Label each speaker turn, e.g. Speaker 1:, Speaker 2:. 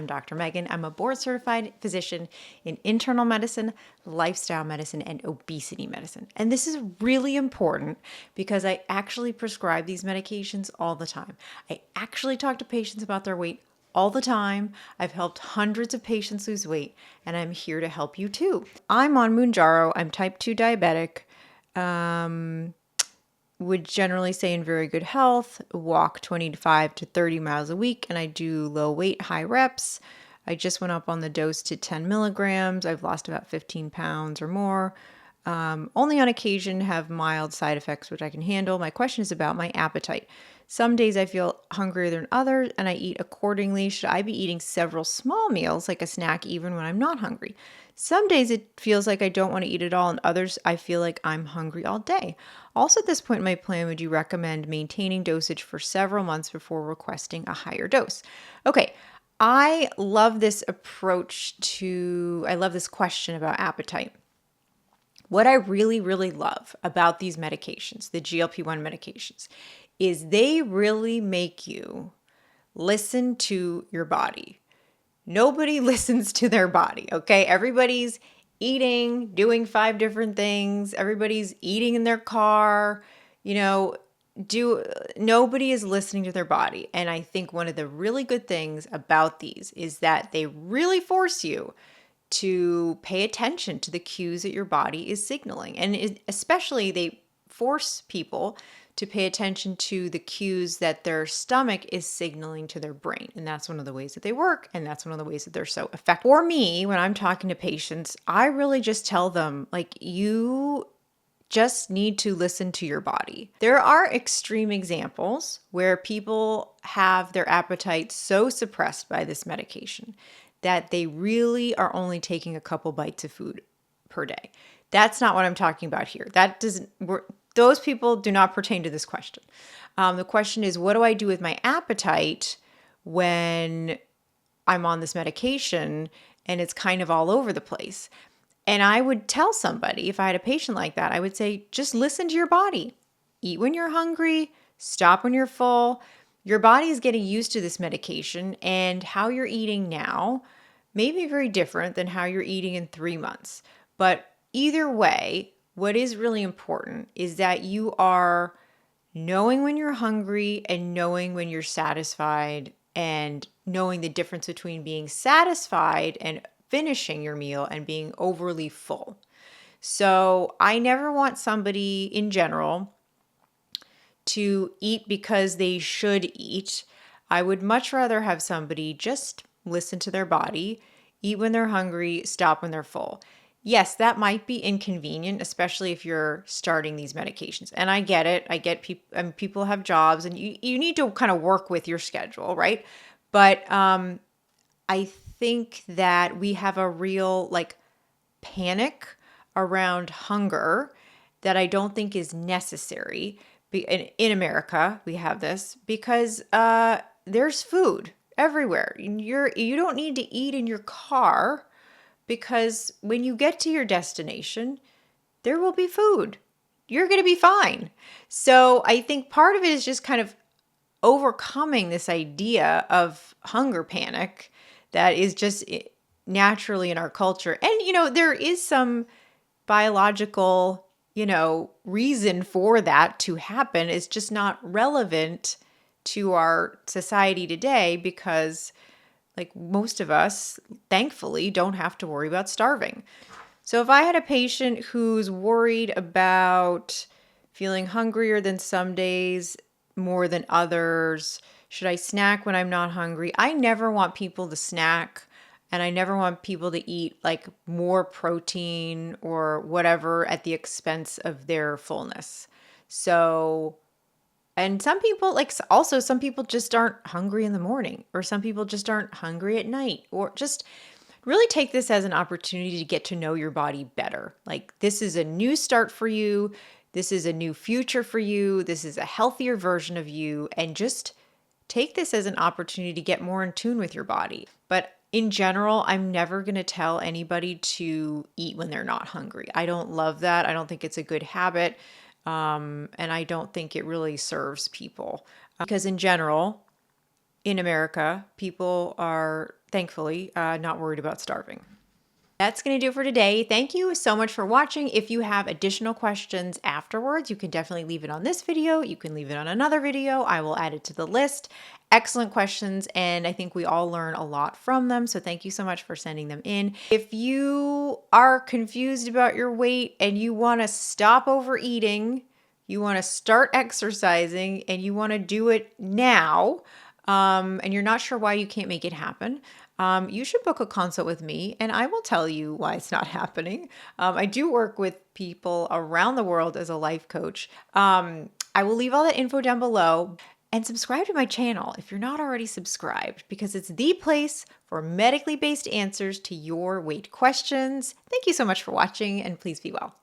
Speaker 1: I'm Dr. Meghan. I'm a board certified physician in internal medicine, lifestyle medicine, and obesity medicine. And this is really important because I actually prescribe these medications all the time. I actually talk to patients about their weight all the time. I've helped hundreds of patients lose weight, and I'm here to help you too. I'm on Mounjaro. I'm type 2 diabetic. Would generally say in very good health, walk 25 to 30 miles a week, and I do low weight, high reps. I just went up on the dose to 10 milligrams. I've lost about 15 pounds or more. Only on occasion have mild side effects, which I can handle. My question is about my appetite. Some days I feel hungrier than others and I eat accordingly. Should I be eating several small meals like a snack even when I'm not hungry? Some days it feels like I don't want to eat at all, and others I feel like I'm hungry all day. Also, at this point in my plan, would you recommend maintaining dosage for several months before requesting a higher dose? Okay, I love this I love this question about appetite. What I really, really love about these medications, the GLP-1 medications, is they really make you listen to your body. Nobody listens to their body, okay? Everybody's eating, doing 5 different things. Everybody's eating in their car. Nobody is listening to their body. And I think one of the really good things about these is that they really force you to pay attention to the cues that your body is signaling. And especially they force people to pay attention to the cues that their stomach is signaling to their brain. And that's one of the ways that they work. And that's one of the ways that they're so effective. For me, when I'm talking to patients, I really just tell them, you just need to listen to your body. There are extreme examples where people have their appetite so suppressed by this medication that they really are only taking a couple bites of food per day. That's not what I'm talking about here. Those people do not pertain to this question. The question is, what do I do with my appetite when I'm on this medication and it's kind of all over the place? And I would tell somebody, if I had a patient like that, I would say, just listen to your body. Eat when you're hungry, stop when you're full. Your body is getting used to this medication, and how you're eating now may be very different than how you're eating in 3 months. But either way, what is really important is that you are knowing when you're hungry and knowing when you're satisfied, and knowing the difference between being satisfied and finishing your meal and being overly full. So I never want somebody in general to eat because they should eat. I would much rather have somebody just listen to their body, eat when they're hungry, stop when they're full. Yes, that might be inconvenient, especially if you're starting these medications. And I get it. I get people have jobs, and you need to kind of work with your schedule, right? But I think that we have a real panic around hunger that I don't think is necessary. In America, we have this because there's food everywhere. You don't need to eat in your car, because when you get to your destination, there will be food. You're going to be fine. So I think part of it is just kind of overcoming this idea of hunger panic that is just naturally in our culture. And, there is some biological, reason for that to happen. It's just not relevant to our society today because most of us, thankfully, don't have to worry about starving. So if I had a patient who's worried about feeling hungrier than some days, more than others, should I snack when I'm not hungry? I never want people to snack, and I never want people to eat more protein or whatever at the expense of their fullness. So, and some people, some people just aren't hungry in the morning, or some people just aren't hungry at night, or just really take this as an opportunity to get to know your body better. This is a new start for you. This is a new future for you. This is a healthier version of you. And just take this as an opportunity to get more in tune with your body. But in general, I'm never going to tell anybody to eat when they're not hungry. I don't love that. I don't think it's a good habit. And I don't think it really serves people. Because in general, in America, people are thankfully, not worried about starving. That's going to do it for today. Thank you so much for watching. If you have additional questions afterwards, you can definitely leave it on this video. You can leave it on another video. I will add it to the list. Excellent questions, and I think we all learn a lot from them. So thank you so much for sending them in. If you are confused about your weight and you want to stop overeating, you want to start exercising, and you want to do it now, and you're not sure why you can't make it happen, you should book a consult with me and I will tell you why it's not happening. I do work with people around the world as a life coach. I will leave all that info down below, and subscribe to my channel if you're not already subscribed, because it's the place for medically based answers to your weight questions. Thank you so much for watching, and please be well.